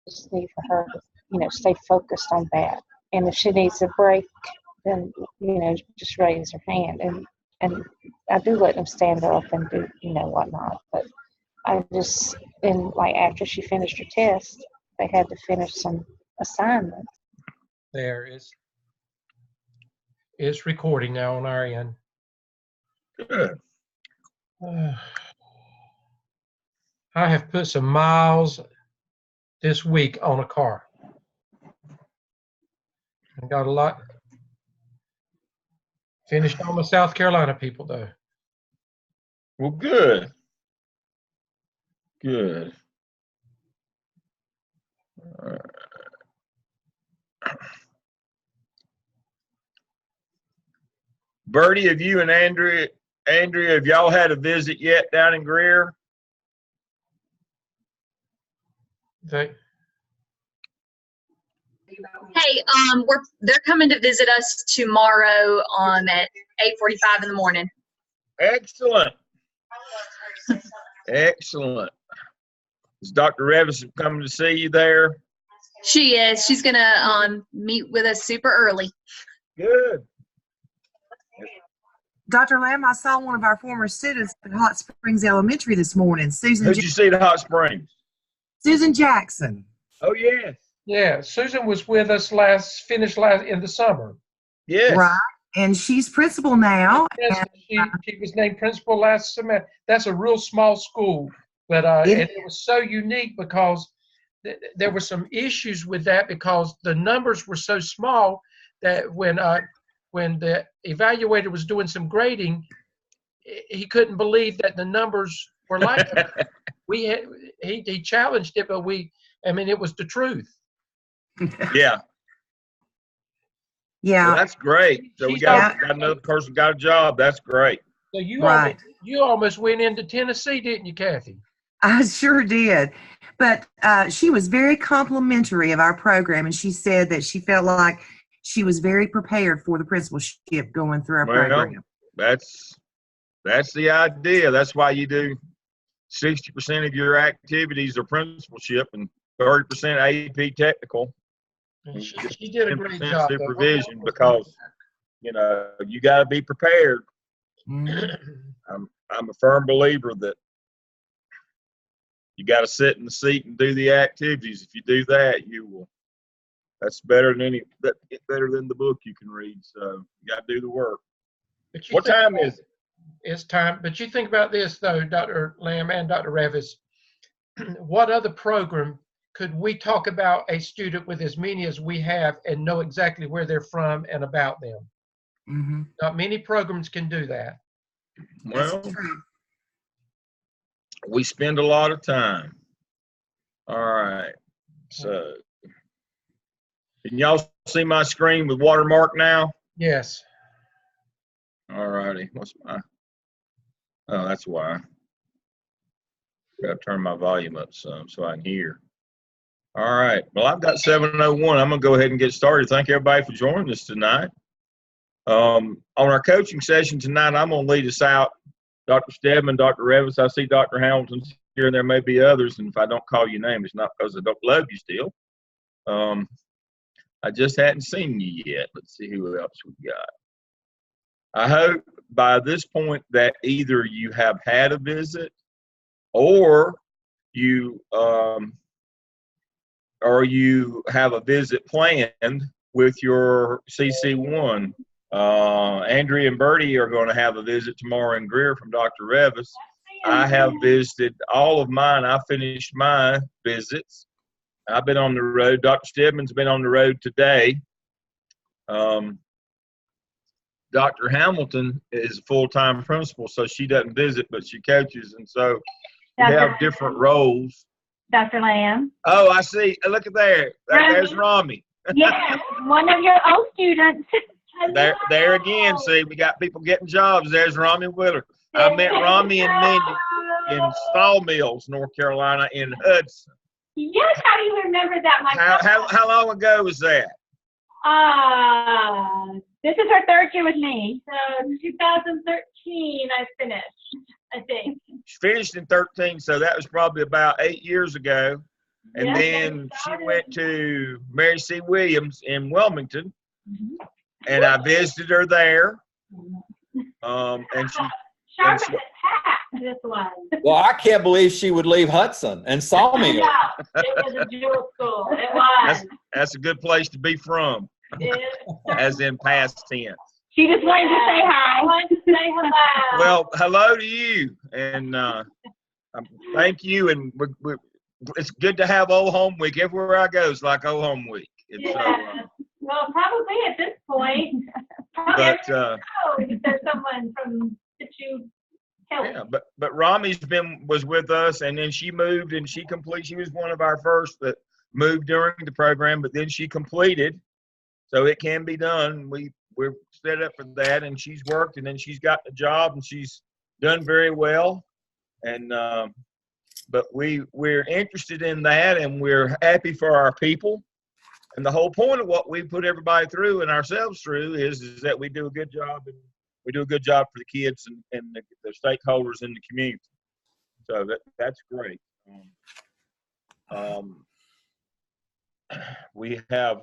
just need for her to, stay focused on that. And if she needs a break, then, just raise her hand. And I do let them stand up and do, whatnot. But I just, and like after she finished her test, they had to finish some assignments. There is recording now on our end. Good. I have put some miles this week on a car. I got a lot. Finished all my South Carolina people, though. Well, good. Good. Bertie, have you and Andrea, have y'all had a visit yet down in Greer? Okay. Hey, they're coming to visit us tomorrow at 8:45 in the morning. Excellent. Excellent. Is Dr. Revis coming to see you there? She is. She's gonna meet with us super early. Good. Dr. Lamb, I saw one of our former students at Hot Springs Elementary this morning, Who'd you see at Hot Springs? Susan Jackson. Oh, yes. Yeah, Susan was with us finished in the summer. Yes. Right. And she's principal now. Yes, she was named principal last semester. That's a real small school, but and it was so unique because there were some issues with that because the numbers were so small that when the evaluator was doing some grading, he couldn't believe that the numbers were like that. He challenged it, but it was the truth. Yeah. Yeah. Well, that's great. So we got another person got a job. That's great. So you almost went into Tennessee, didn't you, Kathy? I sure did. But she was very complimentary of our program, and she said that she felt like she was very prepared for the principalship going through our program. That's the idea. That's why you do 60% of your activities are principalship and 30% AP technical. She did a great job. Supervision because you got to be prepared. Mm-hmm. I'm a firm believer that you got to sit in the seat and do the activities. If you do that, you will. That's better than better than the book you can read. So you got to do the work. What time is it? It's time. But you think about this though, Dr. Lamb and Dr. Revis. What other program could we talk about a student with as many as we have and know exactly where they're from and about them? Mm-hmm. Not many programs can do that. Well, we spend a lot of time. All right. So, can y'all see my screen with watermark now? Yes. All righty. What's my? Oh, that's why. Got to turn my volume up some so I can hear. All right. Well, I've got 7:01. I'm going to go ahead and get started. Thank everybody for joining us tonight. On our coaching session tonight, I'm going to lead us out. Dr. Steadman, Dr. Revis, I see Dr. Hamilton here, and there may be others. And if I don't call your name, it's not because I don't love you still. I just hadn't seen you yet. Let's see who else we got. I hope by this point that either you have had a visit or you have a visit planned with your CC1. Andrea and Bertie are going to have a visit tomorrow in Greer from Dr. Revis. I have visited all of mine. I finished my visits. I've been on the road. Dr. Stedman's been on the road today. Dr. Hamilton is a full-time principal, so she doesn't visit, but she coaches, and so we have different roles. Dr. Lamb. Oh, I see. Look at there. There's Rami. Yes, one of your old students. There again. See, we got people getting jobs. There's Rami Willard. I met Rami and Mindy in Sawmills, North Carolina, in Hudson. Yes, how do you remember that? How long ago was that? This is her third year with me. So 2013 I finished, I think. She finished in 13, so that was probably about 8 years ago. And Yes, then they she started. went to Mary C. Williams in Wilmington, Mhm. and I visited her there. And she, Sharp she- as a tack, this one. Well, I can't believe she would leave Hudson and Sawmill. No, it was a jewel school. It was. that's a good place to be from, as in past tense. She just wanted to say hi. I wanted to say hello. Well, hello to you, and thank you. And it's good to have Old Home Week. Everywhere I go, it's like Old Home Week. It's Yeah. Well, probably at this point. Probably but if there's someone from that you helped. yeah, but Rami's was with us, and then she moved, and she was one of our first that moved during the program, but then she completed, so it can be done. We're set up for that, and she's worked, and then she's got the job, and she's done very well, and but we're interested in that, and we're happy for our people. And the whole point of what we put everybody through and ourselves through is that we do a good job, and we do a good job for the kids and the stakeholders in the community. So that's great. We have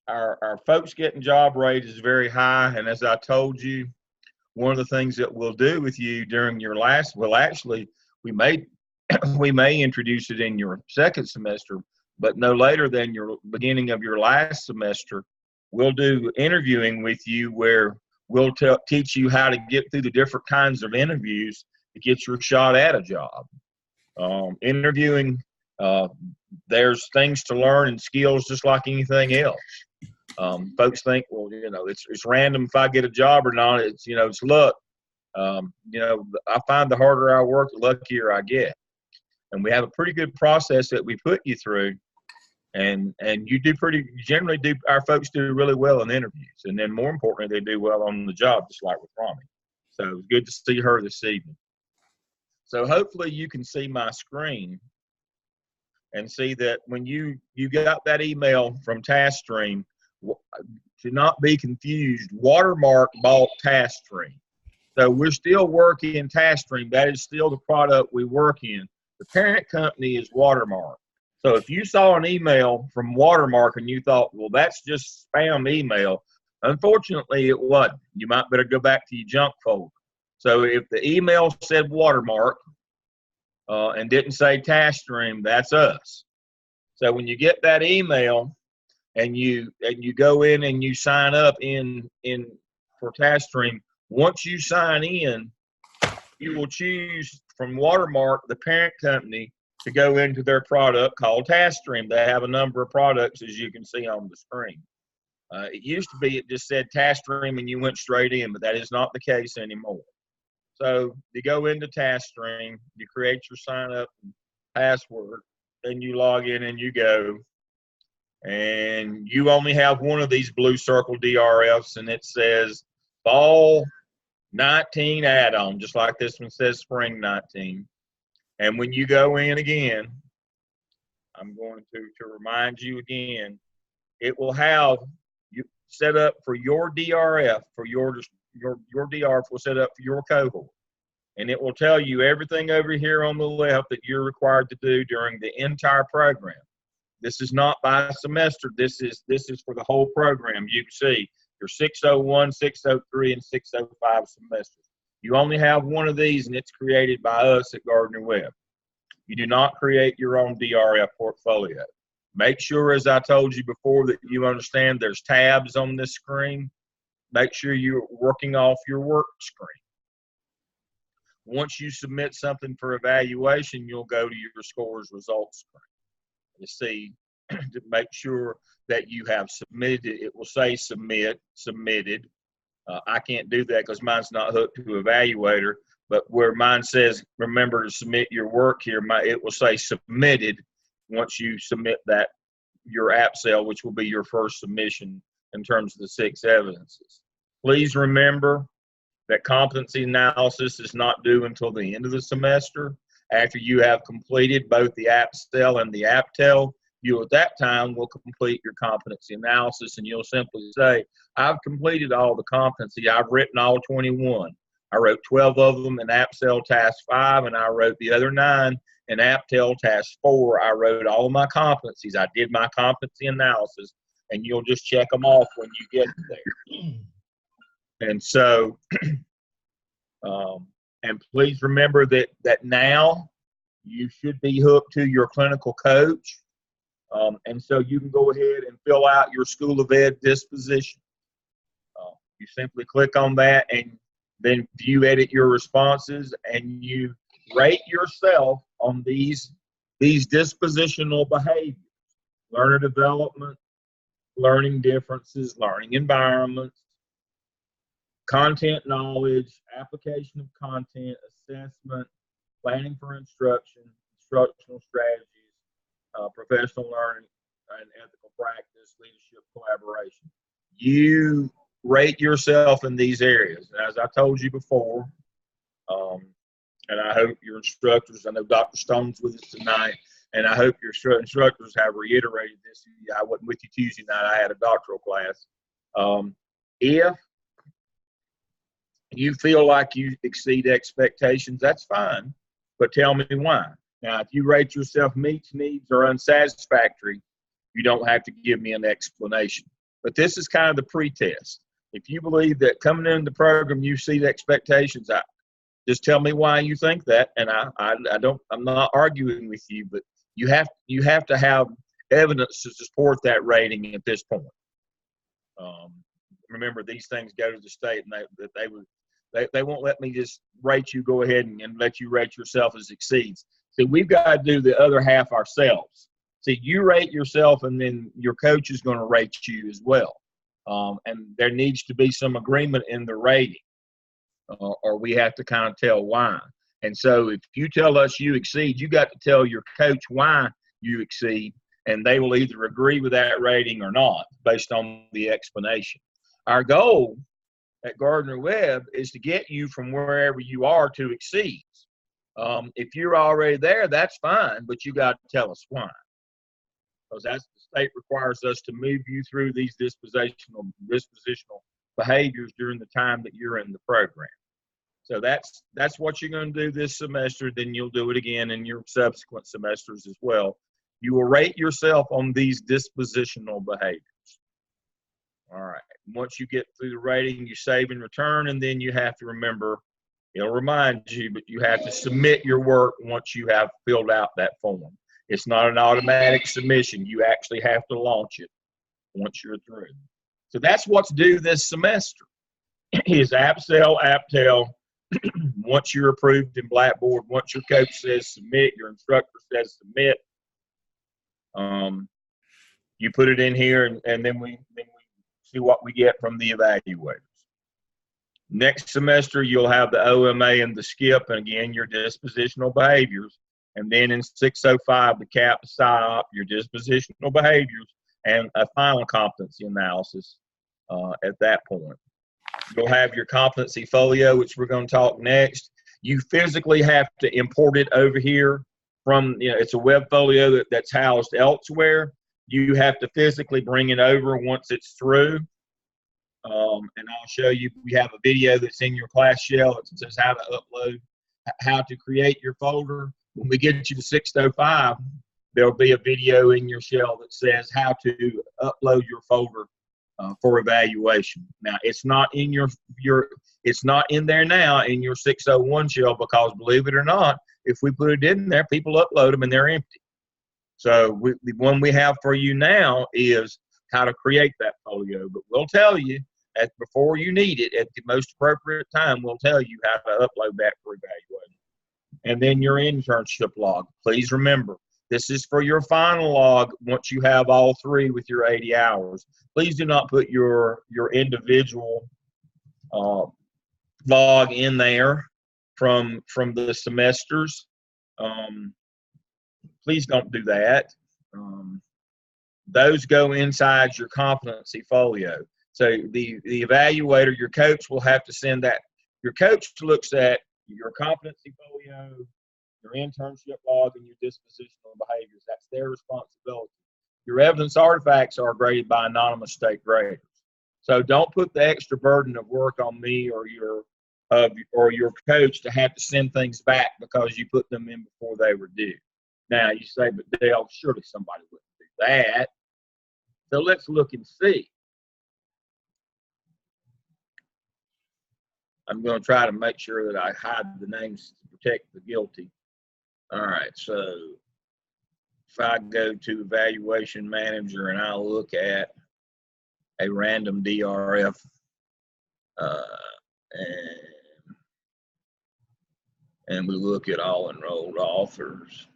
our folks getting job rate is very high, and as I told you, one of the things that we'll do with you during your we may introduce it in your second semester, but no later than your beginning of your last semester. We'll do interviewing with you where we'll teach you how to get through the different kinds of interviews to get your shot at a job. Interviewing, there's things to learn and skills just like anything else. Folks think, well, it's random if I get a job or not. It's luck. I find the harder I work, the luckier I get. And we have a pretty good process that we put you through. And our folks do really well in interviews. And then more importantly, they do well on the job, just like with Rami. So it was good to see her this evening. So hopefully you can see my screen and see that when you got that email from TaskStream, to not be confused, Watermark bought TaskStream. So we're still working TaskStream. That is still the product we work in. The parent company is Watermark. So if you saw an email from Watermark and you thought, well, that's just spam email, unfortunately it wasn't. You might better go back to your junk folder. So if the email said Watermark and didn't say TaskStream, that's us. So when you get that email and you go in and you sign up for TaskStream, once you sign in, you will choose from Watermark, the parent company, to go into their product called TaskStream. They have a number of products, as you can see on the screen. It used to be it just said TaskStream and you went straight in, but that is not the case anymore. So you go into TaskStream, you create your sign up and password, then you log in and you go. And you only have one of these blue circle DRFs, and it says Fall 19 add-on, just like this one says Spring 19. And when you go in again, I'm going to remind you again, it will have you set up for your DRF, for your DRF will set up for your cohort. And it will tell you everything over here on the left that you're required to do during the entire program. This is not by semester. This is for the whole program. You can see your 601, 603, and 605 semesters. You only have one of these, and it's created by us at Gardner Webb. You do not create your own DRF portfolio. Make sure, as I told you before, that you understand there's tabs on this screen. Make sure you're working off your work screen. Once you submit something for evaluation, you'll go to your scores results screen to see, to make sure that you have submitted it. It will say submitted. I can't do that because mine's not hooked to Evaluator, but where mine says, remember to submit your work here, it will say submitted once you submit that, your AppSell, which will be your first submission in terms of the 6 evidences. Please remember that competency analysis is not due until the end of the semester. After you have completed both the AppSell and the AppTell, you at that time will complete your competency analysis, and you'll simply say, I've completed all the competency. I've written all 21. I wrote 12 of them in AppSell Task 5, and I wrote the other 9 in APTEL Task 4, I wrote all of my competencies. I did my competency analysis, and you'll just check them off when you get there. And so, and please remember that now you should be hooked to your clinical coach. And so you can go ahead and fill out your School of Ed disposition. You simply click on that and then view edit your responses, and you rate yourself on these dispositional behaviors: learner development, learning differences, learning environments, content knowledge, application of content, assessment, planning for instruction, instructional strategies, professional learning, and ethical practice, leadership, collaboration. You rate yourself in these areas. And as I told you before, and I hope your instructors, I know Dr. Stone's with us tonight, and I hope your instructors have reiterated this. I wasn't with you Tuesday night. I had a doctoral class. If you feel like you exceed expectations, that's fine, but tell me why. Now, if you rate yourself meets needs or unsatisfactory, you don't have to give me an explanation. But this is kind of the pre-test. If you believe that coming into the program you exceed expectations, just tell me why you think that, and I'm not arguing with you, but you have to have evidence to support that rating at this point. Remember, these things go to the state, and they won't let me just rate you, go ahead and let you rate yourself as exceeds. See, we've got to do the other half ourselves. See, you rate yourself, and then your coach is going to rate you as well. And there needs to be some agreement in the rating, or we have to kind of tell why. And so if you tell us you exceed, you got to tell your coach why you exceed, and they will either agree with that rating or not based on the explanation. Our goal at Gardner-Webb is to get you from wherever you are to exceed. If you're already there, that's fine, but you got to tell us why. Because that's the state requires us to move you through these dispositional behaviors during the time that you're in the program. So that's what you're going to do this semester. Then you'll do it again in your subsequent semesters as well. You will rate yourself on these dispositional behaviors. All right. Once you get through the rating, you save and return, and then you have to remember, it'll remind you, but you have to submit your work once you have filled out that form. It's not an automatic submission. You actually have to launch it once you're through. So that's what's due this semester is APTEL. Once you're approved in Blackboard, once your coach says submit, your instructor says submit, you put it in here, and then we see what we get from the evaluators. Next semester, you'll have the OMA and the SCIP, and again, your dispositional behaviors. And then in 605, the CAP, the PSYOP, your dispositional behaviors, and a final competency analysis at that point. You'll have your competency folio, which we're going to talk next. You physically have to import it over here from, it's a web folio that's housed elsewhere. You have to physically bring it over once it's through. And I'll show you, we have a video that's in your class shell. It says how to upload, how to create your folder. When we get you to 605, there'll be a video in your shell that says how to upload your folder for evaluation. Now, it's not in it's not in there now in your 601 shell, because believe it or not, if we put it in there, people upload them and they're empty. So the one we have for you now is how to create that folio, but we'll tell you before you need it at the most appropriate time, we'll tell you how to upload that for evaluation. And then your internship log. Please remember, this is for your final log once you have all three with your 80 hours. Please do not put your individual log in there from the semesters. Please don't do that. Those go inside your competency folio. So the evaluator, your coach, will have to send that. Your coach looks at your competency folio, your internship log, and your dispositional behaviors. That's their responsibility. Your evidence artifacts are graded by anonymous state graders. So don't put the extra burden of work on me or your or your coach to have to send things back because you put them in before they were due. Now you say, but Dale, surely somebody wouldn't do that. So let's look and see. I'm going to try to make sure that I hide the names to protect the guilty. All right, so if I go to Evaluation Manager and I look at a random DRF, and we look at all enrolled authors,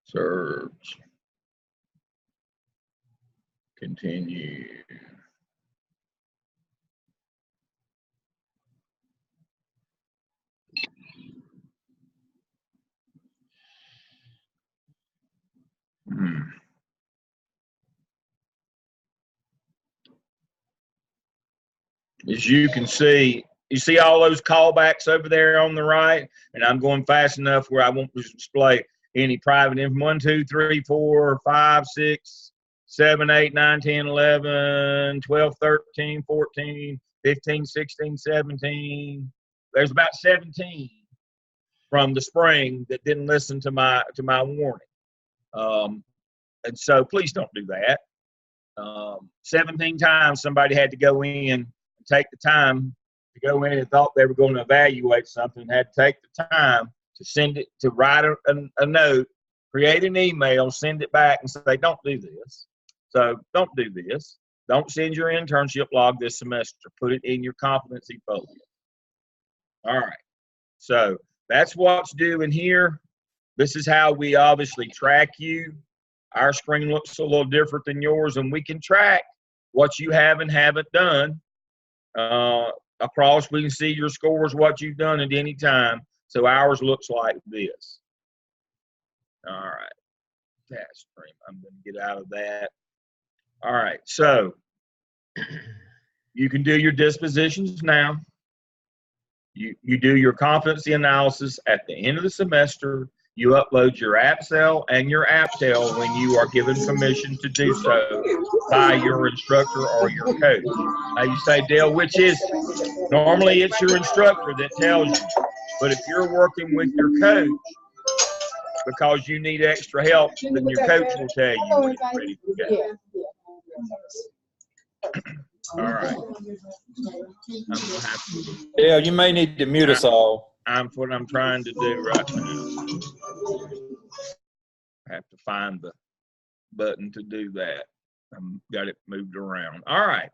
search, continue. As you can see, you see all those callbacks over there on the right, and I'm going fast enough where I won't display any private info. 1, 2, 3, 4, 5, 6, 7, 8, 9, 10, 11, 12, 13, 14, 15, 16, 17. There's about 17 from the spring that didn't listen to my warning. And so please don't do that. 17 times somebody had to go in and take the time to go in and thought they were going to evaluate something, had to take the time to send it, to write a note, create an email, send it back and say, don't do this. So don't do this. Don't send your internship log this semester. Put it in your competency folio. All right. So that's what's due in here. This is how we obviously track you. Our screen looks a little different than yours, and we can track what you have and haven't done. Across, we can see your scores, what you've done at any time. So ours looks like this. All right. Task stream. I'm going to get out of that. All right. So you can do your dispositions now. You do your competency analysis at the end of the semester. You upload your AppSell and your AppTel when you are given permission to do so by your instructor or your coach. Now you say, Dale, which is it? Normally it's your instructor that tells you. But if you're working with your coach because you need extra help, then your coach will tell you when it's ready to go. All right. I'm gonna have to, Yeah, you may need to mute us all. I'm what I'm trying to do right now. I have to find the button to do that. I've got it moved around. All right.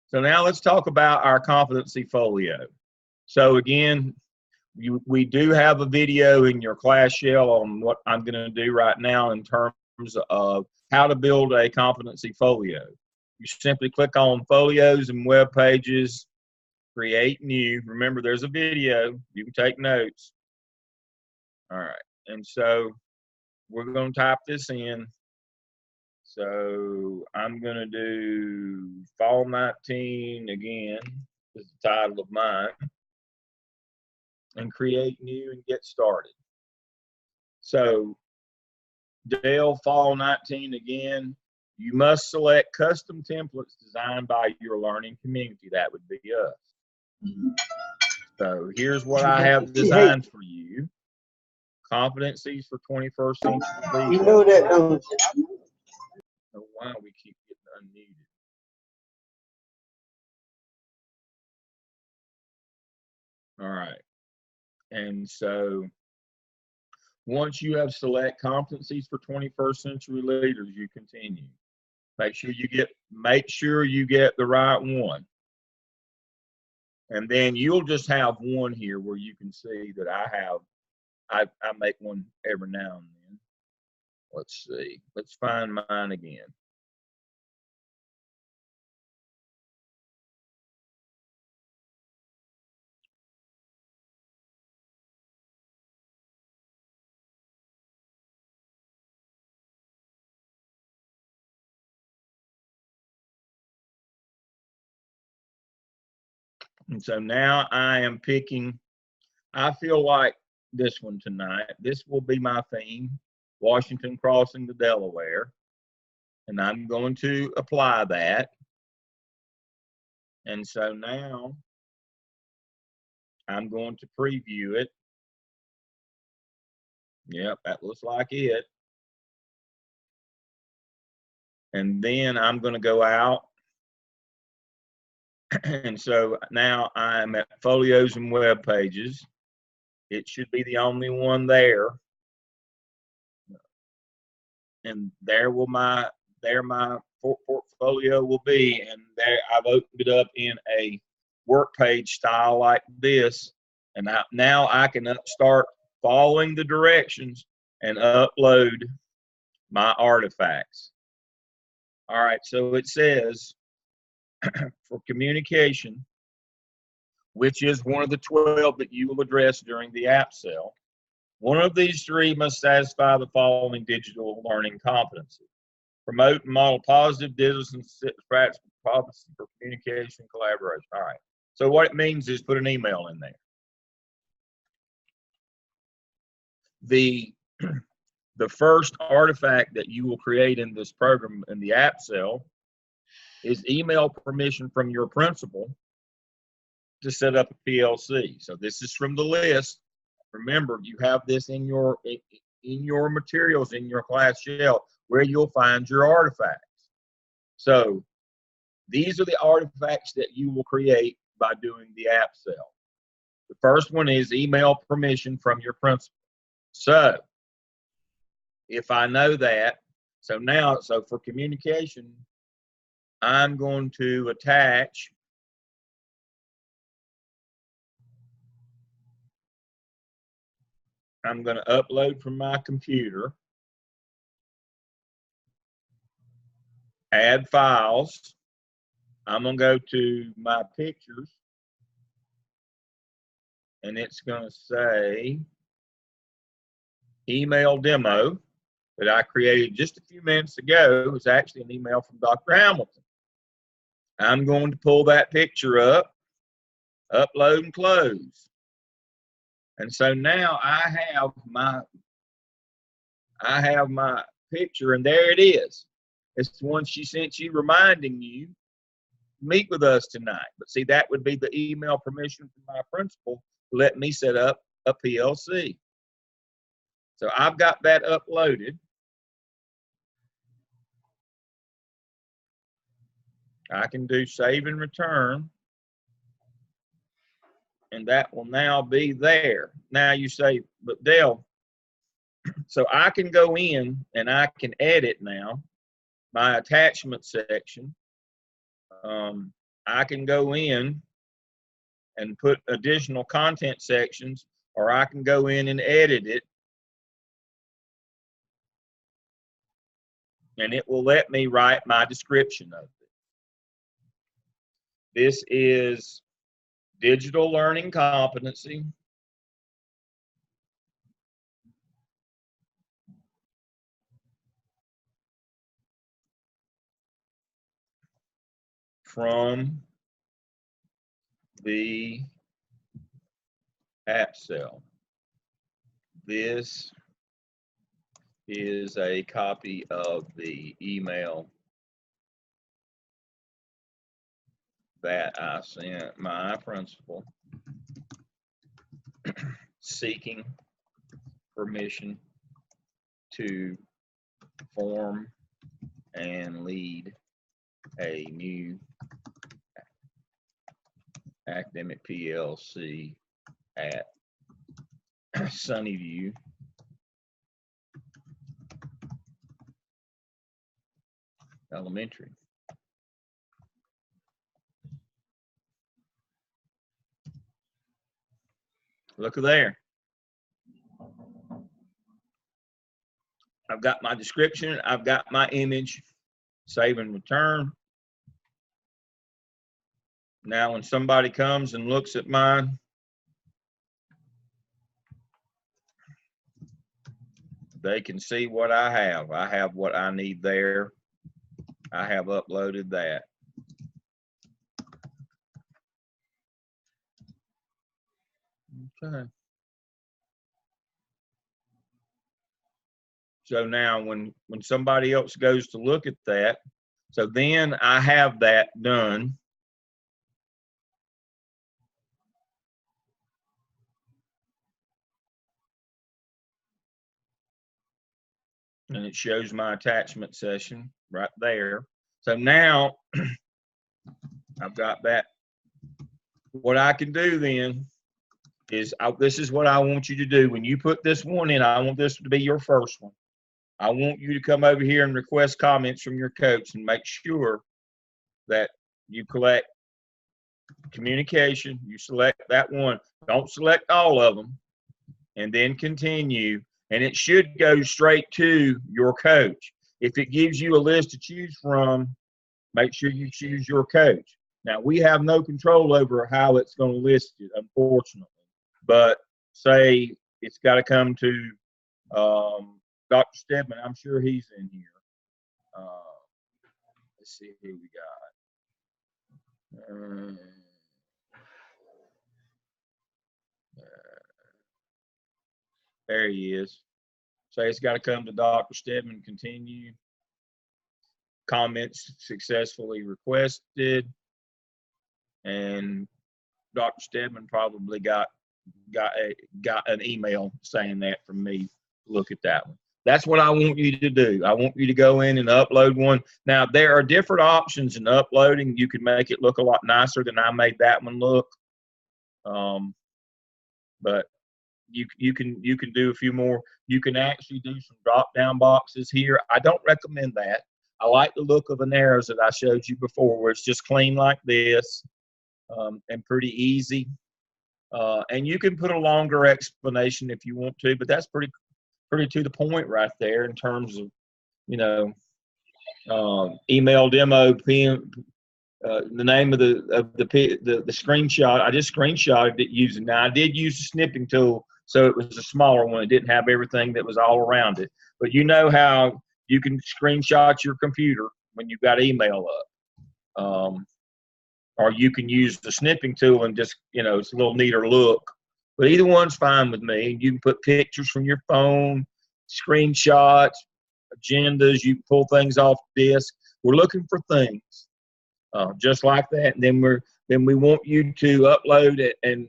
So now let's talk about our competency folio. So again, we do have a video in your class shell on what I'm going to do right now in terms of how to build a competency folio. You simply click on folios and web pages, create new. Remember, there's a video. You can take notes. All right. And so we're going to type this in. So I'm going to do Fall 19 again, is the title of mine, and create new and get started. So Dale Fall 19 again, you must select custom templates designed by your learning community. That would be us. So here's what I have designed for you. Competencies for 21st century. You know that, don't you? So why we keep getting unmuted? All right. And so once you have select competencies for 21st century leaders, you continue. Make sure you get the right one. And then you'll just have one here where you can see that I make one every now and then. Let's see. Let's find mine again. And so now I am picking, I feel like this one tonight. This will be my theme, Washington crossing the Delaware. And I'm going to apply that. And so now I'm going to preview it. Yep, that looks like it. And then I'm going to go out. And so now I'm at folios and web pages. It should be the only one there. And there my portfolio will be. And there I've opened it up in a work page style like this. And now I can start following the directions and upload my artifacts. All right, so it says for communication, which is one of the 12 that you will address during the app sale, one of these three must satisfy the following digital learning competencies. Promote and model positive digital practice policy for communication and collaboration. All right, so what it means is put an email in there. The first artifact that you will create in this program in the app cell is email permission from your principal to set up a PLC. So this is from the list. Remember, you have this in your materials in your class shell where you'll find your artifacts. So these are the artifacts that you will create by doing the app cell. The first one is email permission from your principal. So if I know that, so for communication, I'm going to attach I'm going to upload from my computer, add files. I'm going to go to my pictures, and it's going to say email demo that I created just a few minutes ago. It was actually an email from Dr. Hamilton. I'm going to pull that picture up, upload and close. And so now I have my picture, and there it is. It's the one she sent you reminding you meet with us tonight. But see, that would be the email permission from my principal to let me set up a PLC. So I've got that uploaded. I can do save and return, and that will now be there. Now you say, but Dale, so I can go in and I can edit now my attachment section. I can go in and put additional content sections, or I can go in and edit it, and it will let me write my description of it. This is digital learning competency. From the app cell. This is a copy of the email that I sent my principal seeking permission to form and lead a new academic PLC at Sunnyview Elementary. Look there. I've got my description. I've got my image. Save and return. Now, when somebody comes and looks at mine, they can see what I have. I have what I need there. I have uploaded that. Okay. So now when somebody else goes to look at that, so then I have that done. And it shows my attachment session right there. So now I've got that. What I can do then is, this is what I want you to do. When you put this one in, I want this to be your first one. I want you to come over here and request comments from your coach and make sure that you collect communication. You select that one. Don't select all of them, and then continue. And it should go straight to your coach. If it gives you a list to choose from, make sure you choose your coach. Now, we have no control over how it's going to list it, unfortunately. But say it's got to come to Dr. Stedman. I'm sure he's in here. Let's see who we got. There he is. Say it's got to come to Dr. Stedman. Continue. Comments successfully requested. And Dr. Stedman probably got an email saying that from me. Look at that one. That's what I want you to do. I want you to go in and upload one. Now, there are different options in uploading. You can make it look a lot nicer than I made that one look. But you can do a few more. You can actually do some drop down boxes here. I don't recommend that. I like the look of the arrows that I showed you before, where it's just clean like this, and pretty easy. And you can put a longer explanation if you want to, but that's pretty to the point right there in terms of, email demo pin. The name of the screenshot. I just screenshotted it using. Now I did use the snipping tool, so it was a smaller one. It didn't have everything that was all around it. But you know how you can screenshot your computer when you've got email up, or you can use the snipping tool and just it's a little neater look. But either one's fine with me. You can put pictures from your phone, screenshots, agendas. You can pull things off disk. We're looking for things. Just like that, and then we want you to upload it and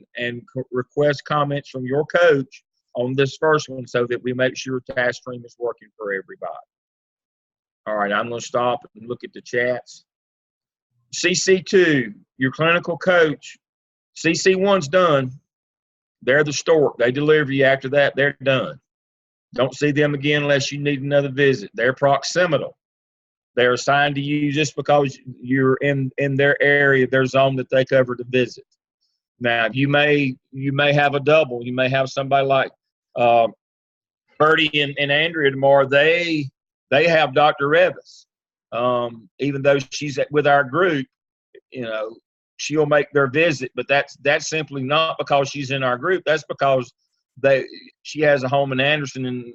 request comments from your coach on this first one, so that we make sure TaskStream is working for everybody. All right, I'm going to stop and look at the chats. CC2, your clinical coach. CC1's done. They're the stork. They deliver you. After that, they're done. Don't see them again unless you need another visit. They're proximal. They're assigned to you just because you're in their area, their zone that they cover to visit. Now, you may have a double. You may have somebody like Bertie and Andrea tomorrow. They have Dr. Revis. Even though she's with our group, she'll make their visit. But that's simply not because she's in our group. That's because she has a home in Anderson, and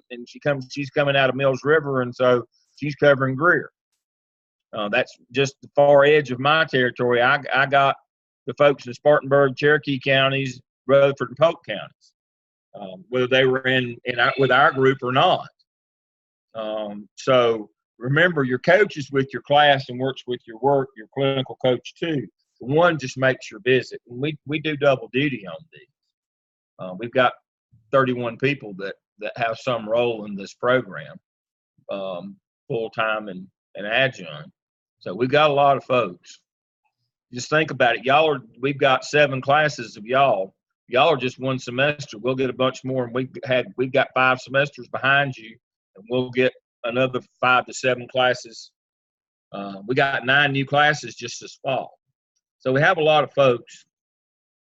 she's coming out of Mills River, and so she's covering Greer. That's just the far edge of my territory. I got the folks in Spartanburg, Cherokee counties, Rutherford, and Polk counties, whether they were with our group or not. So remember, your coach is with your class and works with your clinical coach too. The one just makes your visit. And we do double duty on these. We've got 31 people that have some role in this program, full-time and adjunct. So we've got a lot of folks. Just think about it. We've got 7 classes of y'all. Y'all are just one semester. We'll get a bunch more, and we've got 5 semesters behind you, and we'll get another 5 to 7 classes. We got 9 new classes just this fall. So we have a lot of folks.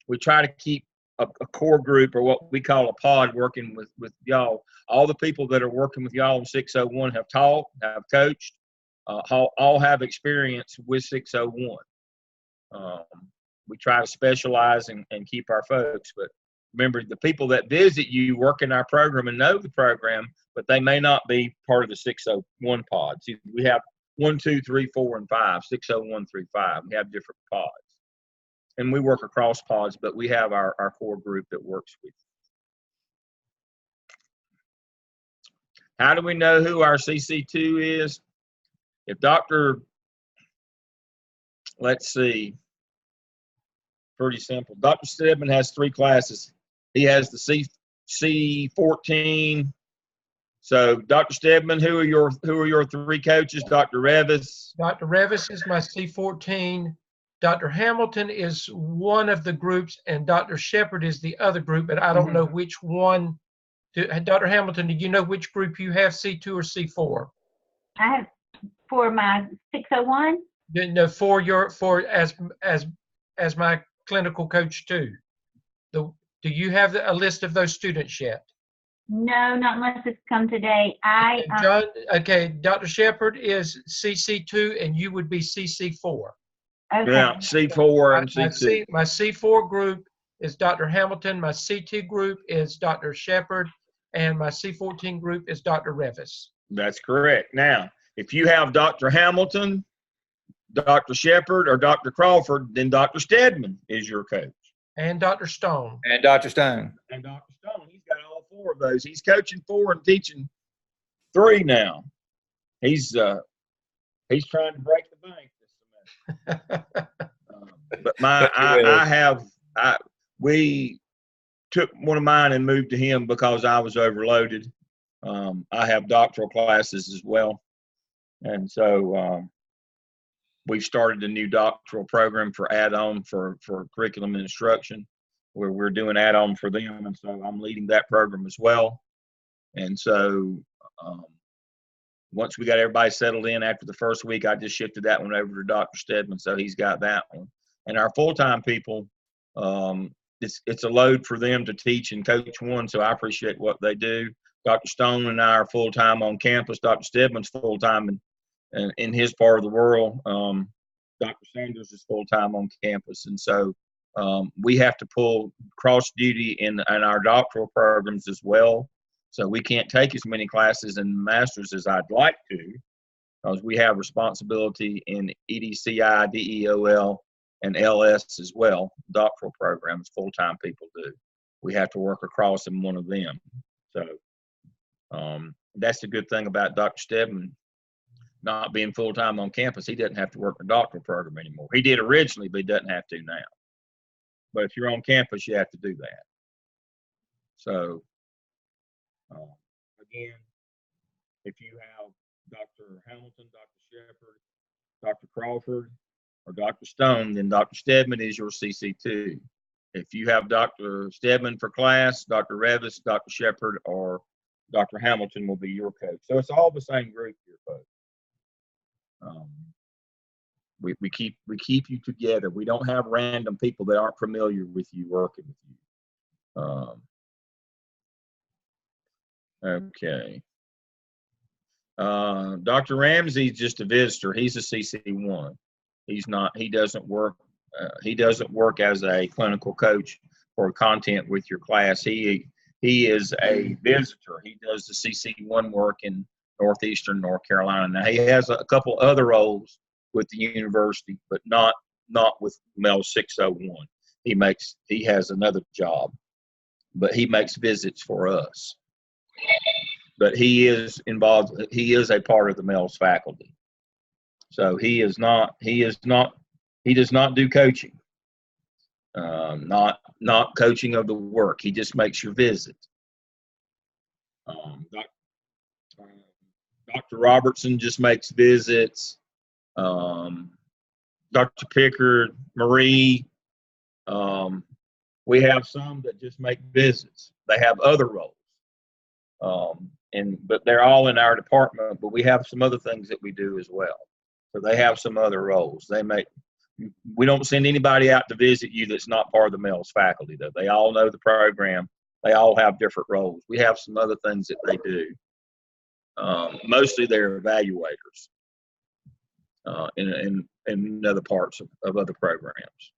We try to keep a core group, or what we call a pod, working with y'all. All the people that are working with y'all in 601 have taught, have coached, all have experience with 601. We try to specialize and keep our folks. But remember, the people that visit you work in our program and know the program, but they may not be part of the 601 pods. We have 1, 2, 3, 4, and 5, 601 through 5. We have different pods. And we work across pods, but we have our core group that works with. How do we know who our CC2 is? If let's see, pretty simple. Dr. Stedman has 3 classes. He has the C14, So, Dr. Stedman, who are your three coaches? Dr. Revis. Dr. Revis is my C14. Dr. Hamilton is one of the groups, and Dr. Shepard is the other group, but I don't know which one. Dr. Hamilton, do you know which group you have, C2 or C4? I have for my 601. No, as my clinical coach too. Do you have a list of those students yet? No, not unless it's come today. John, okay, Dr. Shepard is CC2 and you would be CC4. Okay. Yeah, C4 and C2. My C4 group is Dr. Hamilton, my C2 group is Dr. Shepard, and my C14 group is Dr. Revis. That's correct. Now, if you have Dr. Hamilton, Dr. Shepard, or Dr. Crawford, then Dr. Stedman is your coach. And Dr. Stone. And Dr. Stone. And Dr. Stone, he's got all four of those. He's coaching 4 and teaching 3 now. He's trying to break the bank this semester. But we took one of mine and moved to him because I was overloaded. I have doctoral classes as well. And so we've started a new doctoral program for add-on for curriculum and instruction, where we're doing add-on for them. And so I'm leading that program as well. And so once we got everybody settled in after the first week, I just shifted that one over to Dr. Stedman. So he's got that one. And our full-time people, it's a load for them to teach and coach one. So I appreciate what they do. Dr. Stone and I are full-time on campus. Dr. Stedman's full-time in his part of the world. Dr. Sanders is full-time on campus. And so we have to pull cross duty in our doctoral programs as well. So we can't take as many classes in masters as I'd like to, because we have responsibility in EDCI, DEOL, and LS as well. Doctoral programs, full-time people do. We have to work across in one of them. So that's the good thing about Dr. Stedman not being full-time on campus. He doesn't have to work a doctoral program anymore. He did originally, but he doesn't have to now. But if you're on campus, you have to do that. So again, if you have Dr. Hamilton, Dr. Shepard, Dr. Crawford, or Dr. Stone, then Dr. Stedman is your CC2. If you have Dr. Stedman for class, Dr. Revis, Dr. Shepard, or Dr. Hamilton will be your coach. So it's all the same group here, folks. We keep you together. We don't have random people that aren't familiar with you working with you. Okay. Dr. Ramsey's just a visitor. He's a CC1. He doesn't work as a clinical coach or content with your class. He is a visitor. He does the CC1 work in Northeastern North Carolina. Now he has a couple other roles with the university, but not with MEL 601. He has another job, but he makes visits for us. But he is involved. He is a part of the MELS faculty. So he does not do coaching. Not coaching of the work. He just makes your visit. Dr. Robertson just makes visits. Dr. Pickard, Marie. We have some that just make visits. They have other roles. But they're all in our department, but we have some other things that we do as well. So they have some other roles. We don't send anybody out to visit you that's not part of the MELS faculty, though. They all know the program. They all have different roles. We have some other things that they do. Mostly they're evaluators in other parts of other programs.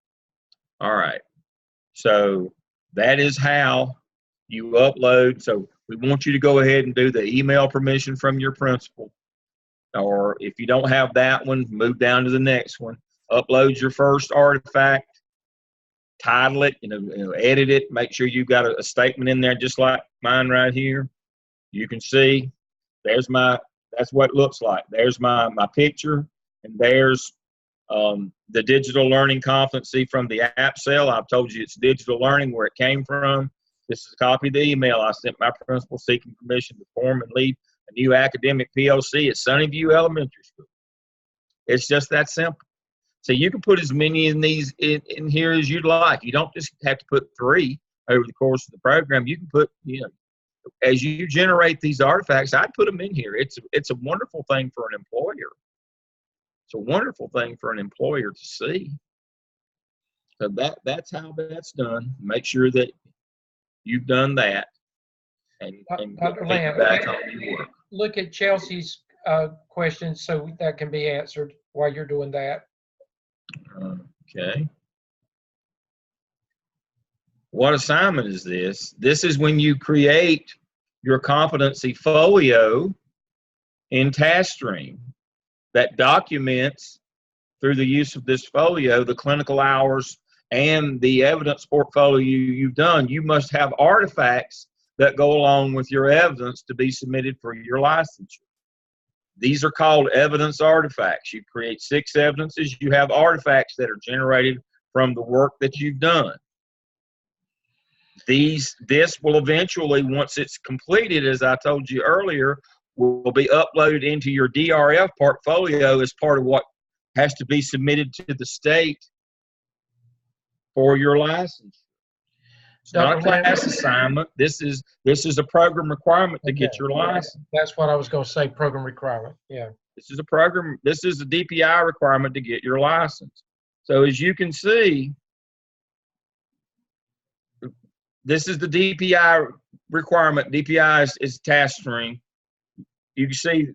All right. So that is how you upload. So we want you to go ahead and do the email permission from your principal. Or if you don't have that one, move down to the next one. Upload your first artifact, title it, edit it, make sure you've got a statement in there just like mine right here. You can see that's what it looks like. There's my picture, and there's the digital learning competency from the app cell. I've told you it's digital learning, where it came from. This is a copy of the email I sent my principal seeking permission to form and lead a new academic POC at Sunnyview Elementary School. It's just that simple. So you can put as many in these in here as you'd like. You don't just have to put 3 over the course of the program. You can put, as you generate these artifacts, I'd put them in here. It's a wonderful thing for an employer. It's a wonderful thing for an employer to see. So that's how that's done. Make sure that you've done that, and Dr. get Lamb, back on your work. look at Chelsea's question so that can be answered while you're doing that. Okay. What assignment is this? This is when you create your competency folio in TaskStream that documents, through the use of this folio, the clinical hours and the evidence portfolio you've done. You must have artifacts that go along with your evidence to be submitted for your licensure. These are called evidence artifacts. You create 6 evidences. You have artifacts that are generated from the work that you've done. This will eventually, once it's completed, as I told you earlier, will be uploaded into your DRF portfolio as part of what has to be submitted to the state for your license. It's not a class assignment. This is a program requirement to get your license. That's what I was going to say, program requirement. Yeah. This is a DPI requirement to get your license. So as you can see, this is the DPI requirement. DPI is TaskStream. You can see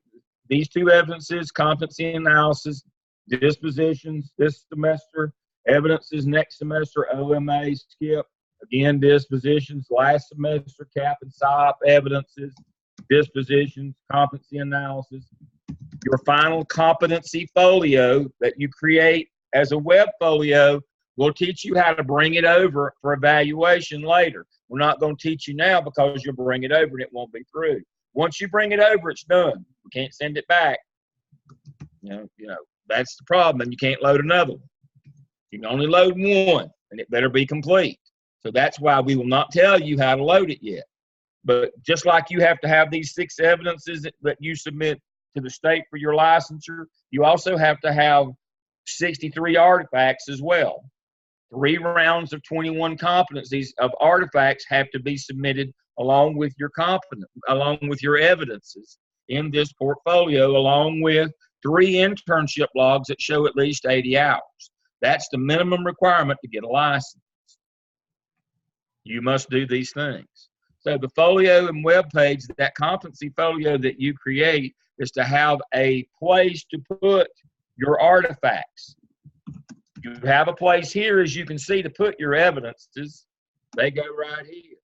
these 2 evidences, competency analysis, dispositions this semester, evidences next semester, OMA, skip. Again, dispositions last semester, CAP and SOP, evidences, dispositions, competency analysis. Your final competency folio that you create as a web folio will teach you how to bring it over for evaluation later. We're not going to teach you now because you'll bring it over and it won't be through. Once you bring it over, it's done. We can't send it back. You know, that's the problem, and you can't load another one. You can only load one, and it better be complete. So that's why we will not tell you how to load it yet. But just like you have to have these 6 evidences that you submit to the state for your licensure, you also have to have 63 artifacts as well. 3 rounds of 21 competencies of artifacts have to be submitted along with your evidences in this portfolio, along with 3 internship logs that show at least 80 hours. That's the minimum requirement to get a license. You must do these things. So the folio and web page, that competency folio that you create, is to have a place to put your artifacts. You have a place here, as you can see, to put your evidences. They go right here.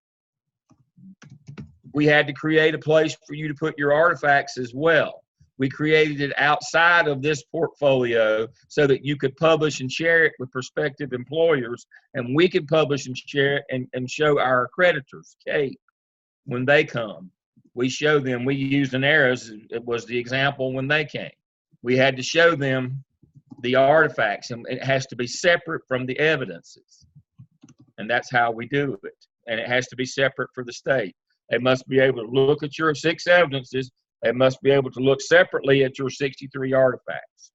We had to create a place for you to put your artifacts as well. We created it outside of this portfolio so that you could publish and share it with prospective employers, and we could publish and share it and show our accreditors, CAPE, when they come. We show them, we used an arrow, it was the example when they came. We had to show them the artifacts, and it has to be separate from the evidences. And that's how we do it. And it has to be separate for the state. They must be able to look at your 6 evidences. They must be able to look separately at your 63 artifacts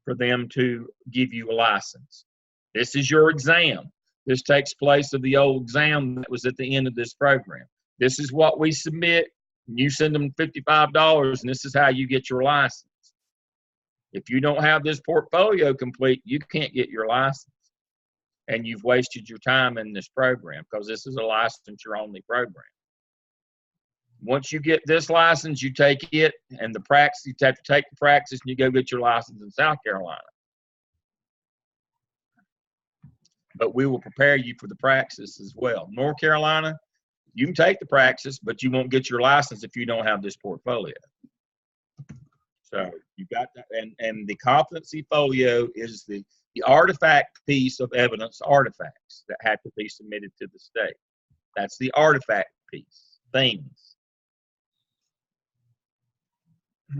for them to give you a license. This is your exam. This takes place of the old exam that was at the end of this program. This is what we submit. You send them $55, and this is how you get your license. If you don't have this portfolio complete, you can't get your license. And you've wasted your time in this program because this is a licensure-only program. Once you get this license, you take it, and the practice, you have to take the practice, and you go get your license in South Carolina. But we will prepare you for the praxis as well. North Carolina, you can take the praxis, but you won't get your license if you don't have this portfolio. So you got that, and the competency folio is the artifact piece of evidence artifacts that have to be submitted to the state. That's the artifact piece, things.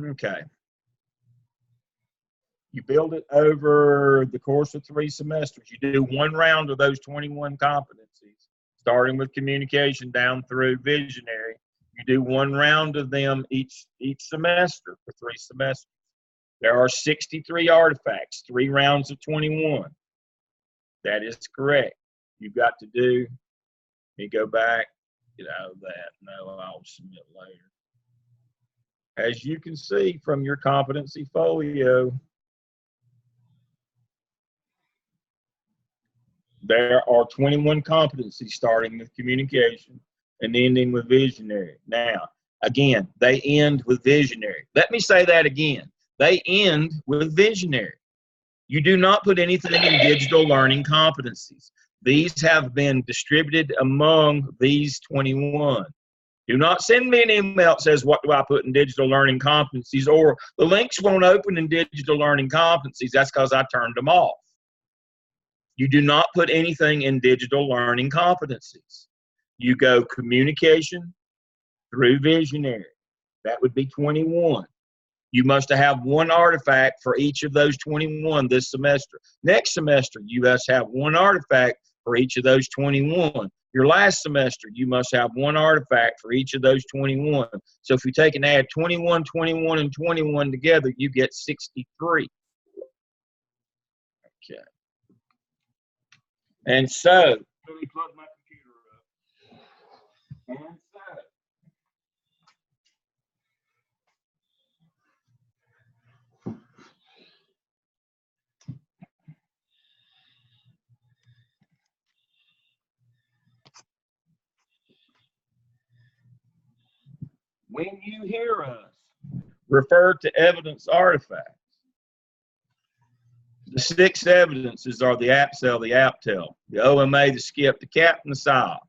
Okay. You build it over the course of 3 semesters. You do 1 round of those 21 competencies. starting with communication down through visionary. You do one round of them each semester for 3 semesters. There are 63 artifacts, 3 rounds of 21. That is correct. You've got to do, let me go back, get out of that. No, I'll submit later. As you can see from your competency folio, there are 21 competencies starting with communication and ending with visionary. Now, again, they end with visionary. Let me say that again. They end with visionary. You do not put anything in digital learning competencies. These have been distributed among these 21. Do not send me an email that says, what do I put in digital learning competencies? Or the links won't open in digital learning competencies. That's because I turned them off. You do not put anything in digital learning competencies. You go communication through visionary. That would be 21. You must have 1 artifact for each of those 21 this semester. Next semester, you must have 1 artifact for each of those 21. Your last semester, you must have 1 artifact for each of those 21. So if you take and add 21, 21, and 21 together, you get 63. Okay. And so, let me plug my computer up. And so, when you hear us refer to evidence artifacts, the 6 evidences are the APSEL, the APTEL, the OMA, the SCIP, the CAP, and the SIOP.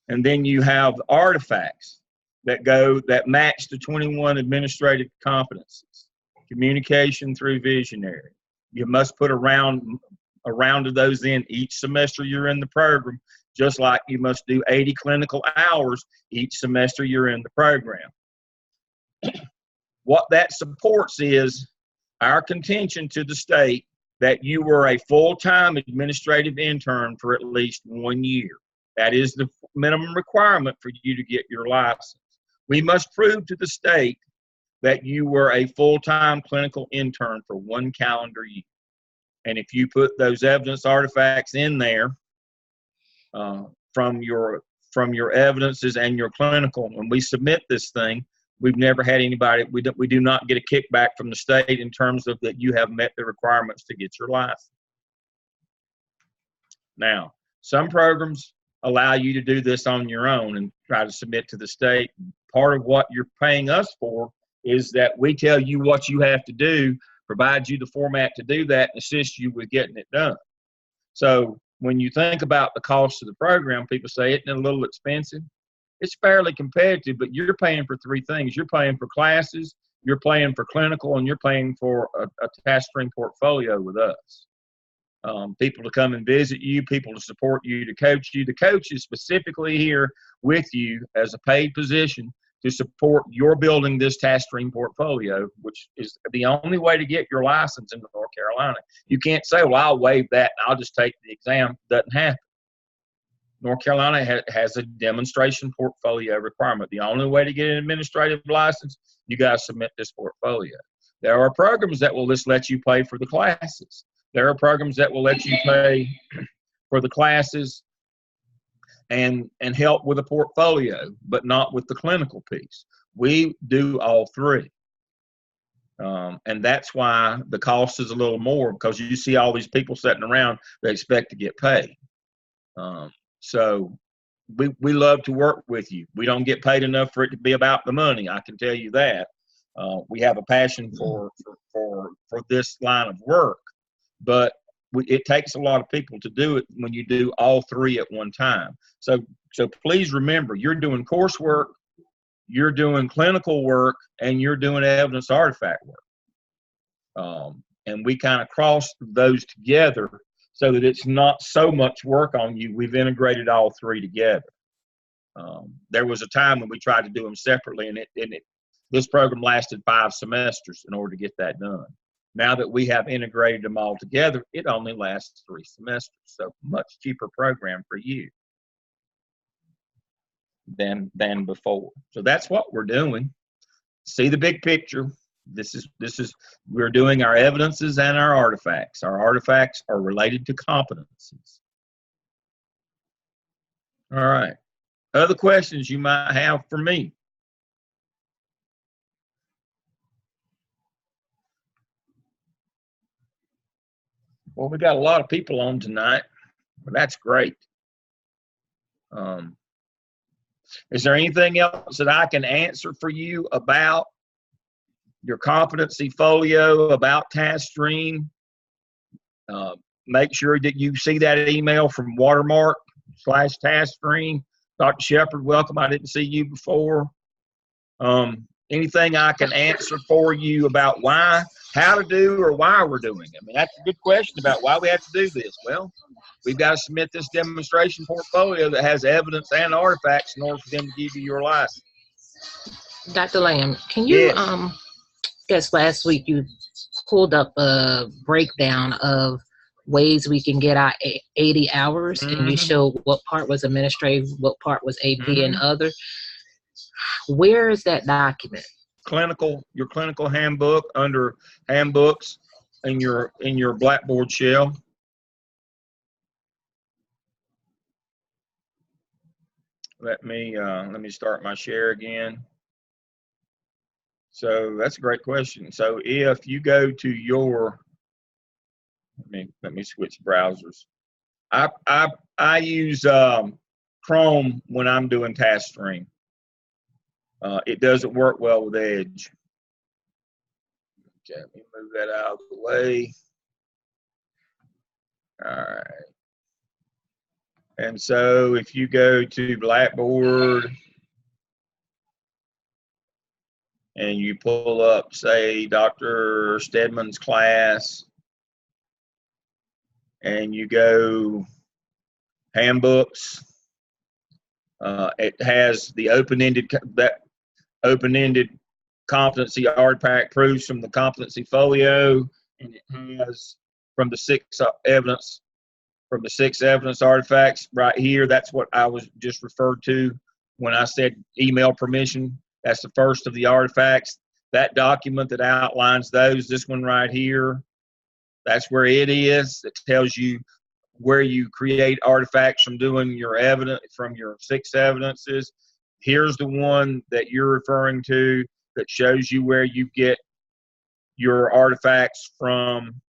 And then you have the artifacts that match the 21 administrative competencies. Communication through visionary. You must put a round of those in each semester you're in the program, just like you must do 80 clinical hours each semester you're in the program. What that supports is our contention to the state that you were a full-time administrative intern for at least 1 year. That is the minimum requirement for you to get your license. We must prove to the state that you were a full-time clinical intern for 1 calendar year. And if you put those evidence artifacts in there from your evidences and your clinical, when we submit this thing, we've never had anybody, we do not get a kickback from the state in terms of that you have met the requirements to get your license. Now, some programs allow you to do this on your own and try to submit to the state. Part of what you're paying us for is that we tell you what you have to do, provide you the format to do that, and assist you with getting it done. So when you think about the cost of the program, people say, isn't it a little expensive? It's fairly competitive, but you're paying for 3 things. You're paying for classes, you're paying for clinical, and you're paying for a task stream portfolio with us. People to come and visit you, people to support you, to coach you. The coach is specifically here with you as a paid position to support your building this task stream portfolio, which is the only way to get your license in North Carolina. You can't say, well, I'll waive that and I'll just take the exam. Doesn't happen. North Carolina has a demonstration portfolio requirement. The only way to get an administrative license, you got to submit this portfolio. There are programs that will just let you pay for the classes. There are programs that will let you pay for the classes and help with a portfolio, but not with the clinical piece. We do all 3. And that's why the cost is a little more, because you see all these people sitting around, they expect to get paid. So we love to work with you. We don't get paid enough for it to be about the money, I can tell you that. We have a passion for this line of work, but it takes a lot of people to do it when you do all 3 at one time. So please remember, you're doing coursework, you're doing clinical work, and you're doing evidence artifact work. And we kind of cross those together so that it's not so much work on you. We've integrated all 3 together. There was a time when we tried to do them separately, and this program lasted 5 semesters in order to get that done. Now that we have integrated them all together, it only lasts 3 semesters. So much cheaper program for you. than before. So that's what we're doing. See the big picture. This is we're doing our evidences and our artifacts. Our artifacts are related to competencies. All right. Other questions you might have for me? Well, we got a lot of people on tonight. Well, that's great. Is there anything else that I can answer for you about your competency folio, about TaskStream? Make sure that you see that email from Watermark/TaskStream. Dr. Shepard, welcome. I didn't see you before. Anything I can answer for you about how to do or why we're doing it? I mean, that's a good question about why we have to do this. Well, we've got to submit this demonstration portfolio that has evidence and artifacts in order for them to give you your license. Dr. Lamb, can you, Yes. guess last week you pulled up a breakdown of ways we can get our 80 hours, and you showed what part was administrative, what part was AP and other. Where is that document? Your clinical handbook, under handbooks in your Blackboard shell. Let me start my share again. So that's a great question. So if you go to your, let me switch browsers. I use Chrome when I'm doing TaskStream. It doesn't work well with Edge. Okay, let me move that out of the way. All right. And so if you go to Blackboard and you pull up, say, Dr. Stedman's class, and you go handbooks, it has the open-ended competency artifact proofs from the competency folio, and it has from the six evidence artifacts right here. That's what I was just referred to when I said email permission. That's the first of the artifacts. That document that outlines those, this one right here, that's where it is. It tells you where you create artifacts from doing your evidence, from your 6 evidences. Here's the one that you're referring to that shows you where you get your artifacts from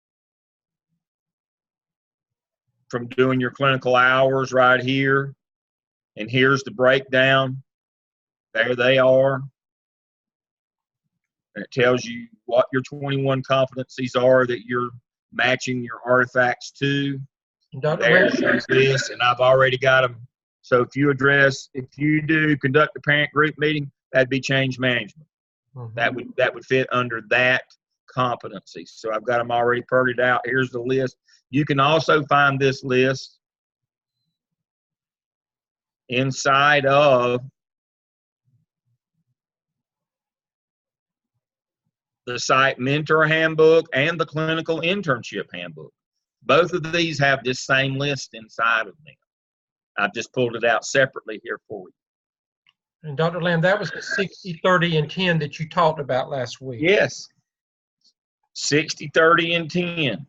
doing your clinical hours right here. And here's the breakdown. There they are. And it tells you what your 21 competencies are that you're matching your artifacts to. There's your list, and I've already got them. So if you do conduct a parent group meeting, that'd be change management. That would fit under that competency. So I've got them already printed out. Here's the list. You can also find this list inside of the Site Mentor Handbook and the Clinical Internship Handbook. Both of these have this same list inside of them. I've just pulled it out separately here for you. And Dr. Lamb, that was the 60, 30, and 10 that you talked about last week. Yes. 60, 30, and 10.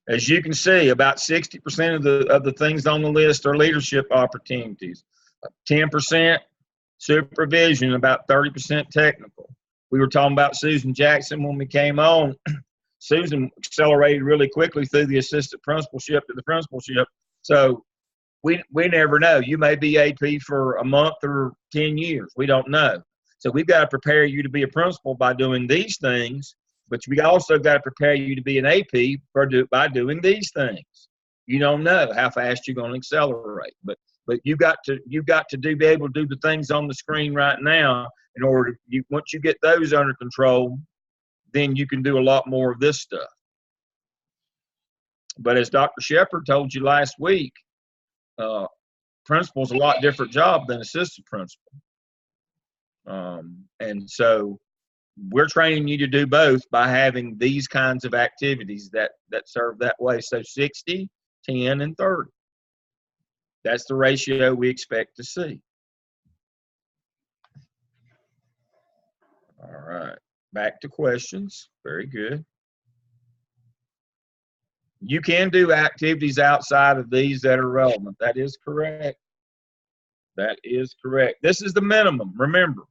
As you can see, about 60% of the things on the list are leadership opportunities. 10% supervision, about 30% technical. We were talking about Susan Jackson when we came on. Susan accelerated really quickly through the assistant principalship to the principalship. So we never know. You may be AP for a month or 10 years. We don't know. So we've got to prepare you to be a principal by doing these things, but we also got to prepare you to be an AP by doing these things. You don't know how fast you're going to accelerate, but you've got to be able to do the things on the screen right now in order once you get those under control, then you can do a lot more of this stuff. But as Dr. Shepard told you last week, principal's a lot different job than assistant principal. And so we're training you to do both by having these kinds of activities that serve that way. So 60, 10, and 30. That's the ratio we expect to see. All right, back to questions. Very good. You can do activities outside of these that are relevant. That is correct. That is correct. This is the minimum, remember.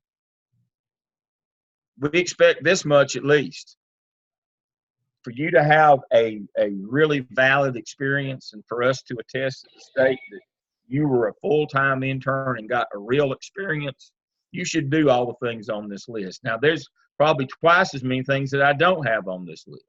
We expect this much at least. For you to have a really valid experience and for us to attest to the state that you were a full-time intern and got a real experience, you should do all the things on this list. Now, there's probably twice as many things that I don't have on this list.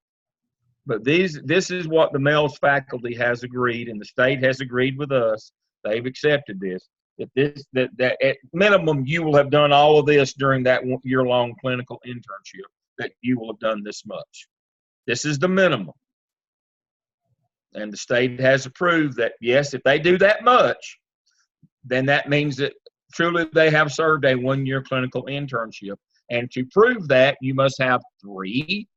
But this is what the MELS faculty has agreed, and the state has agreed with us. They've accepted this. That at minimum you will have done all of this during that year-long clinical internship, that you will have done this much. This is the minimum. And the state has approved that, yes, if they do that much, then that means that truly they have served a one-year clinical internship. And to prove that, you must have 3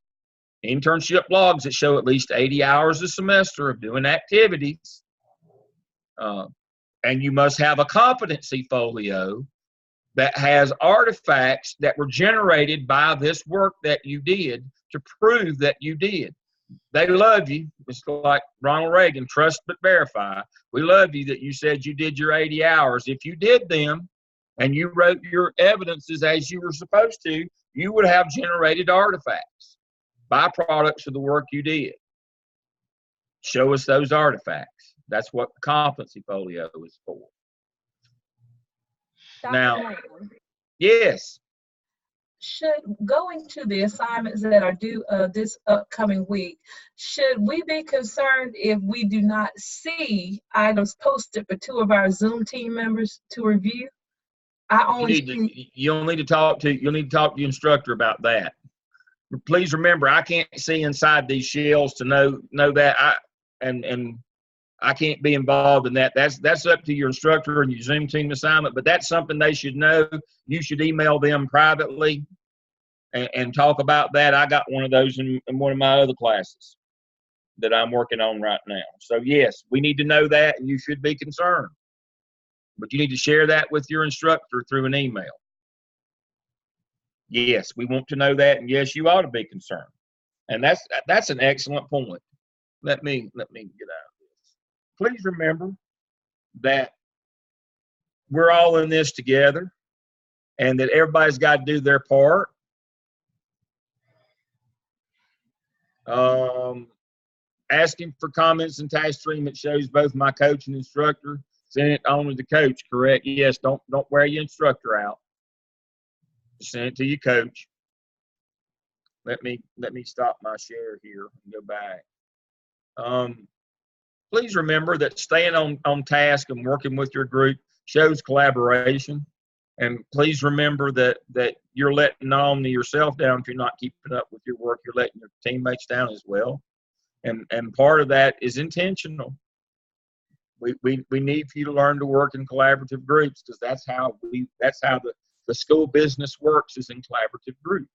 internship logs that show at least 80 hours a semester of doing activities. And you must have a competency folio that has artifacts that were generated by this work that you did to prove that you did. They love you. It's like Ronald Reagan, trust but verify. We love you that you said you did your 80 hours. If you did them and you wrote your evidences as you were supposed to, you would have generated artifacts, byproducts of the work you did. Show us those artifacts. That's what the competency folio is for. Dr. Now, Lamb, yes. should going to the assignments that are due this upcoming week, should we be concerned if we do not see items posted for 2 of our Zoom team members to review? You'll need to talk to the instructor about that. Please remember, I can't see inside these shells to know that and I can't be involved in that. That's up to your instructor and your Zoom team assignment, but that's something they should know. You should email them privately and talk about that. I got one of those in one of my other classes that I'm working on right now. So yes, we need to know that, and you should be concerned. But you need to share that with your instructor through an email. Yes, we want to know that, and yes, you ought to be concerned. And that's an excellent point. Let me get out of this. Please remember that we're all in this together and that everybody's got to do their part. Asking for comments in task stream, it shows both my coach and instructor. Send it on to the coach, correct? Yes, don't wear your instructor out. Send it to your coach. Let me stop my share here and go back. Please remember that staying on task and working with your group shows collaboration. And please remember that you're letting not only yourself down if you're not keeping up with your work, you're letting your teammates down as well. And part of that is intentional. We need for you to learn to work in collaborative groups, because that's how the school business works, is in collaborative groups.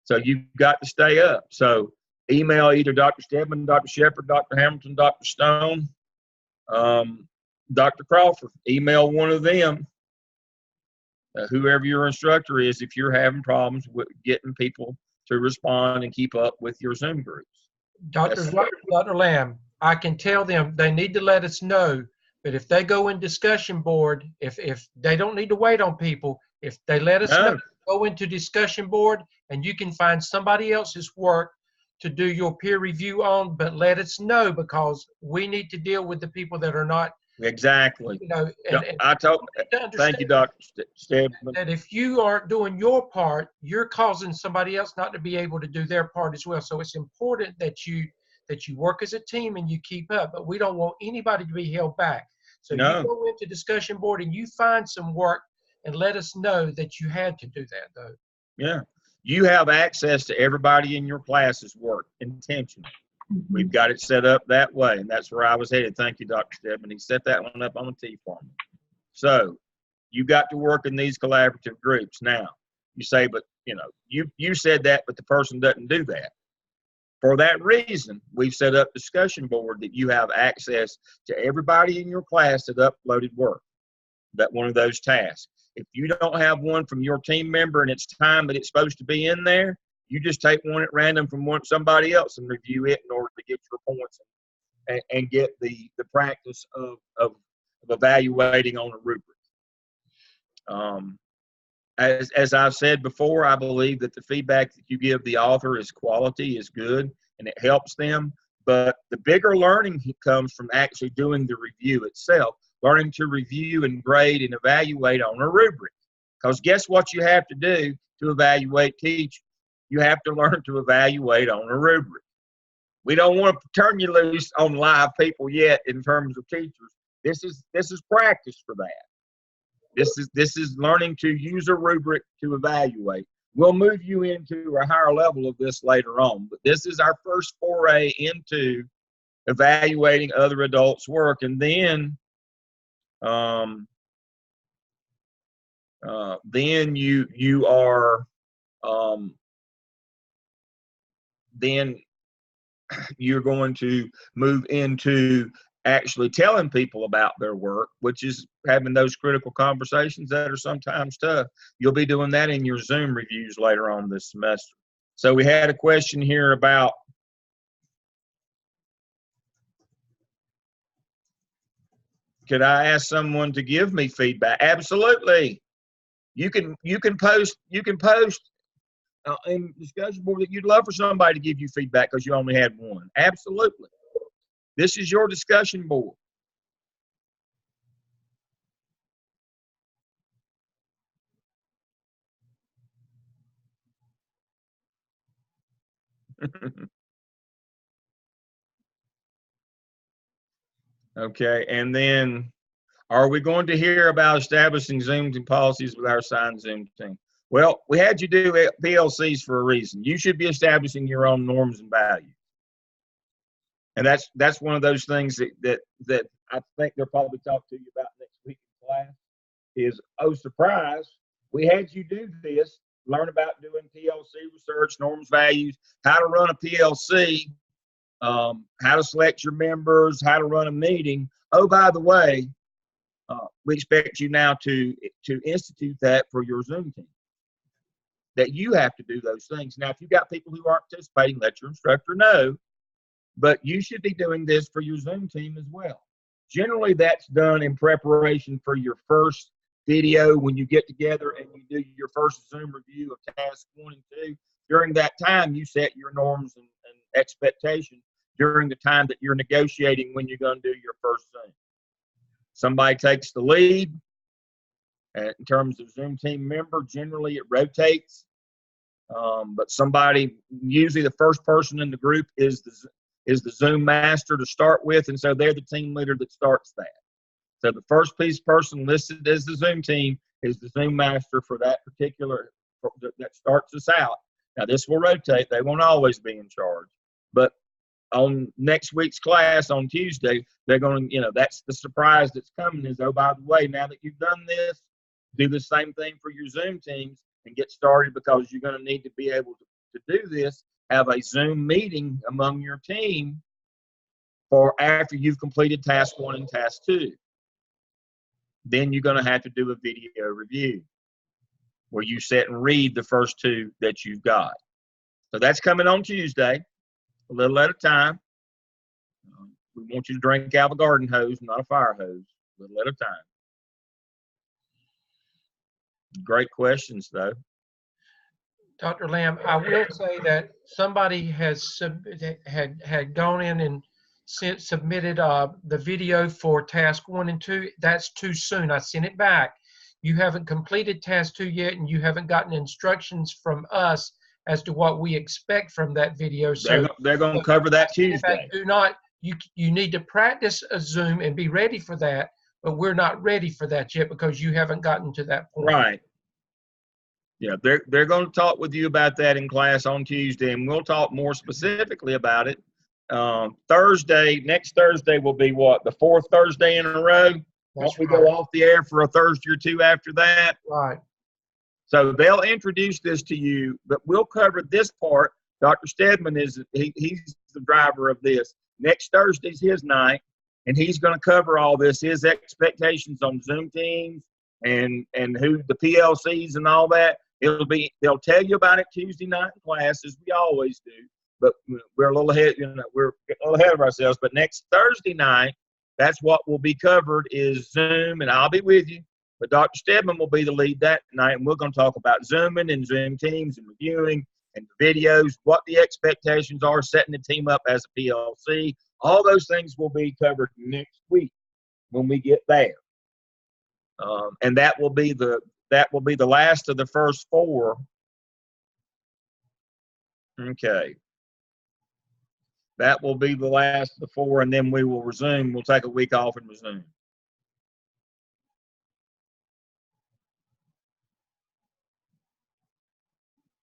So you've got to stay up. So email either Dr. Stedman, Dr. Shepard, Dr. Hamilton, Dr. Stone, Dr. Crawford. Email one of them, whoever your instructor is, if you're having problems with getting people to respond and keep up with your Zoom groups. Dr. Lamb, I can tell them they need to let us know, but if they go in discussion board, if they don't need to wait on people, if they let us know, go into discussion board and you can find somebody else's work to do your peer review on, but let us know, because we need to deal with the people that are not. Exactly. Thank you, Dr. Stedman. That if you aren't doing your part, you're causing somebody else not to be able to do their part as well. So it's important that you work as a team and you keep up, but we don't want anybody to be held back. So you go into discussion board and you find some work and let us know that you had to do that, though. Yeah. You have access to everybody in your class's work intentionally. We've got it set up that way, and that's where I was headed. Thank you, Dr. Stedman. He set that one up on the T for me. So you got to work in these collaborative groups. Now, you say, but you said that, but the person doesn't do that. For that reason, we've set up discussion board that you have access to everybody in your class that uploaded work, that one of those tasks. If you don't have one from your team member and it's time that it's supposed to be in there, you just take one at random from somebody else and review it in order to get your points and get the practice of evaluating on a rubric. As I've said before, I believe that the feedback that you give the author is quality, is good, and it helps them. But the bigger learning comes from actually doing the review itself, learning to review and grade and evaluate on a rubric. Because guess what you have to do to evaluate teachers? You have to learn to evaluate on a rubric. We don't want to turn you loose on live people yet in terms of teachers. This is practice for that. This is learning to use a rubric to evaluate. We'll move you into a higher level of this later on, but this is our first foray into evaluating other adults' work, and then you are then you're going to move into actually telling people about their work, which is having those critical conversations that are sometimes tough. You'll be doing that in your Zoom reviews later on this semester. So we had a question here about could I ask someone to give me feedback? Absolutely. You can post in discussion board that you'd love for somebody to give you feedback because you only had one. Absolutely. This is your discussion board. Okay, and then are we going to hear about establishing Zooms and policies with our assigned Zoom team? Well, we had you do PLCs for a reason. You should be establishing your own norms and values. And that's one of those things that I think they'll probably talk to you about next week in class is, oh, surprise, we had you do this, learn about doing PLC research, norms, values, how to run a PLC, how to select your members, how to run a meeting. Oh, by the way, we expect you now to institute that for your Zoom team, that you have to do those things. Now, if you've got people who aren't participating, let your instructor know, but you should be doing this for your Zoom team as well. Generally, that's done in preparation for your first video when you get together and you do your first Zoom review of task 1 and 2. During that time, you set your norms and expectations during the time that you're negotiating when you're going to do your first Zoom. Somebody takes the lead. In terms of Zoom team member, generally it rotates. But somebody, usually the first person in the group is the Zoom master to start with, and so they're the team leader that starts that. So the first person listed as the Zoom team is the Zoom master for that particular, that starts us out. Now this will rotate, they won't always be in charge, but on next week's class on Tuesday, they're going to, that's the surprise that's coming is, oh, by the way, now that you've done this, do the same thing for your Zoom teams and get started, because you're going to need to be able to do this, have a Zoom meeting among your team for after you've completed task 1 and task 2. Then you're going to have to do a video review where you sit and read the first 2 that you've got. So that's coming on Tuesday, a little at a time. We want you to drink out of a garden hose, not a fire hose, a little at a time. Great questions, though. Dr. Lamb, I will say that somebody has had gone in and submitted the video for task 1 and 2. That's too soon. I sent it back. You haven't completed task 2 yet, and you haven't gotten instructions from us as to what we expect from that video. So they're going to cover that Tuesday. Do not. You need to practice a Zoom and be ready for that, but we're not ready for that yet because you haven't gotten to that point. Right. Yeah, they're going to talk with you about that in class on Tuesday, and we'll talk more specifically about it. Next Thursday will be what, the 4th Thursday in a row? Once we go off the air for a Thursday or 2 after that. Right. So they'll introduce this to you, but we'll cover this part Dr. Stedman he's the driver of this. Next Thursday's his night, and he's going to cover all this, his expectations on Zoom teams and who the PLCs and all that. They'll tell you about it Tuesday night in class, as we always do. But we're a little ahead, we're a little ahead of ourselves. But next Thursday night, that's what will be covered is Zoom, and I'll be with you. But Dr. Stedman will be the lead that night, and we're going to talk about Zooming and Zoom teams and reviewing and videos, what the expectations are, setting the team up as a PLC. All those things will be covered next week when we get there. And that will be the last of the first 4. Okay. That will be the last of the 4, and then we will resume. We'll take a week off and resume.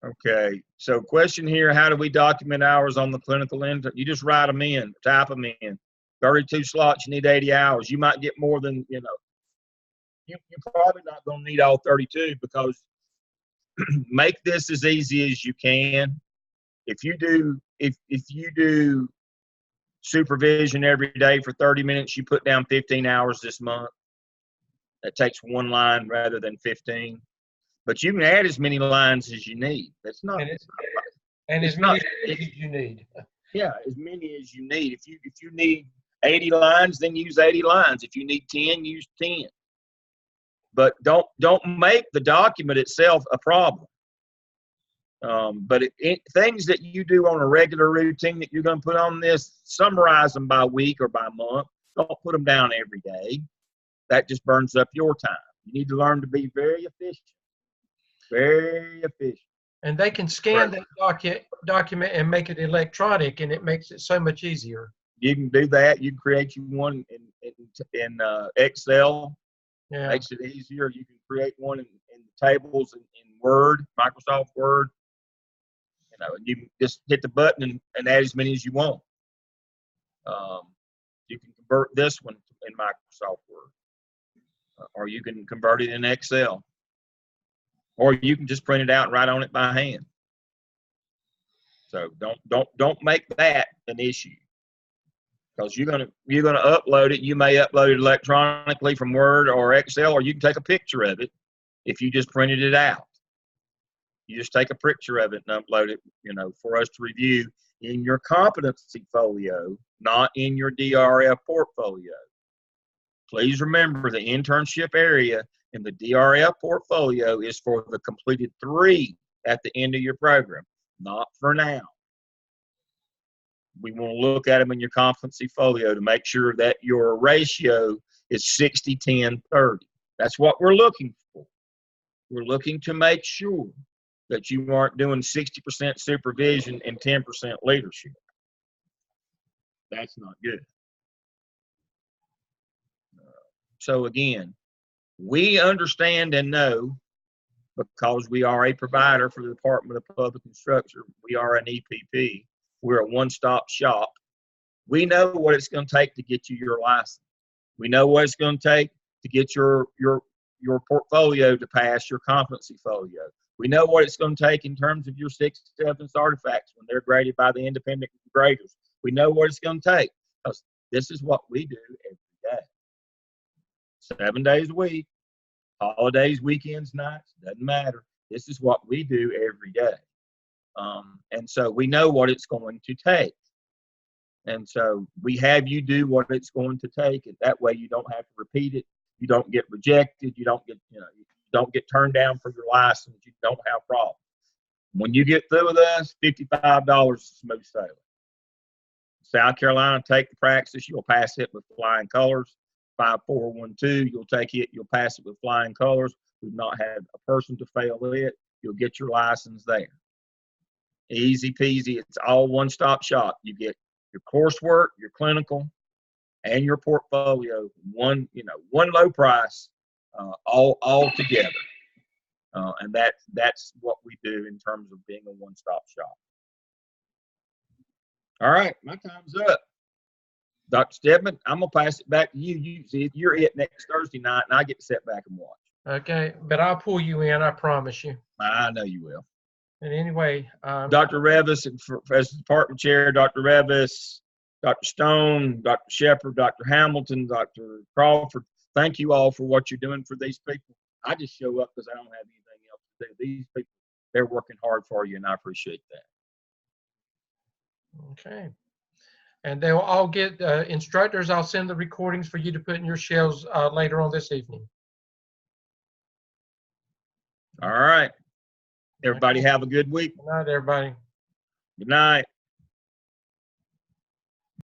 Okay, so question here, how do we document hours on the clinical intern? You just write them in, type them in. 32 slots, you need 80 hours. You might get more than, you're probably not going to need all 32 because make this as easy as you can. If you do supervision every day for 30 minutes, you put down 15 hours this month. That takes 1 line rather than 15. But you can add as many lines as you need. That's not. And as many as you need. Yeah, as many as you need. If you need 80 lines, then use 80 lines. If you need 10, use 10. But don't make the document itself a problem. But things that you do on a regular routine that you're going to put on this, summarize them by week or by month. Don't put them down every day. That just burns up your time. You need to learn to be very efficient. Very efficient. And they can scan that document and make it electronic, and it makes it so much easier. You can do that. You can create you one in Excel. Yeah. Makes it easier. You can create one in the tables in Word, Microsoft Word. And you can just hit the button and add as many as you want. You can convert this one in Microsoft Word, or you can convert it in Excel. Or you can just print it out and write on it by hand. So don't make that an issue, because you're gonna upload it. You may upload it electronically from Word or Excel, or you can take a picture of it if you just printed it out. You just take a picture of it and upload it, for us to review in your competency folio, not in your DRF portfolio. Please remember the internship area in the DRF portfolio is for the completed 3 at the end of your program, not for now. We want to look at them in your competency folio to make sure that your ratio is 60-10-30. That's what we're looking for. We're looking to make sure that you aren't doing 60% supervision and 10% leadership. That's not good. So again, we understand and know, because we are a provider for the Department of Public Instruction. We are an EPP. We're a one-stop shop. We know what it's going to take to get you your license. We know what it's going to take to get your portfolio to pass your competency folio. We know what it's going to take in terms of your 6 7 artifacts when they're graded by the independent graders. We know what it's going to take, because this is what we do every day. 7 days a week, holidays, weekends, nights, doesn't matter. This is what we do every day. And so we know what it's going to take. And so we have you do what it's going to take, and that way you don't have to repeat it. You don't get rejected. You don't get, you don't get turned down for your license. You don't have problems. When you get through with us, $55 is smooth sailing. South Carolina, take the practice. You'll pass it with flying colors. 5412, you'll take it. You'll pass it with flying colors. We've not had a person to fail it. You'll get your license there. Easy peasy. It's all one-stop shop. You get your coursework, your clinical, and your portfolio. One low price, all together. And that's what we do in terms of being a one-stop shop. All right, my time's up. Dr. Stedman, I'm going to pass it back to you. You see, you're it next Thursday night, and I get to sit back and watch. Okay, but I'll pull you in, I promise you. I know you will. And anyway, Dr. Revis, as department chair, Dr. Revis, Dr. Stone, Dr. Shepherd, Dr. Hamilton, Dr. Crawford, thank you all for what you're doing for these people. I just show up because I don't have anything else to do. These people, they're working hard for you, and I appreciate that. okay. And they'll all get instructors. I'll send the recordings for you to put in your shelves later on this evening. All right. Everybody have a good week. Good night, everybody. Good night.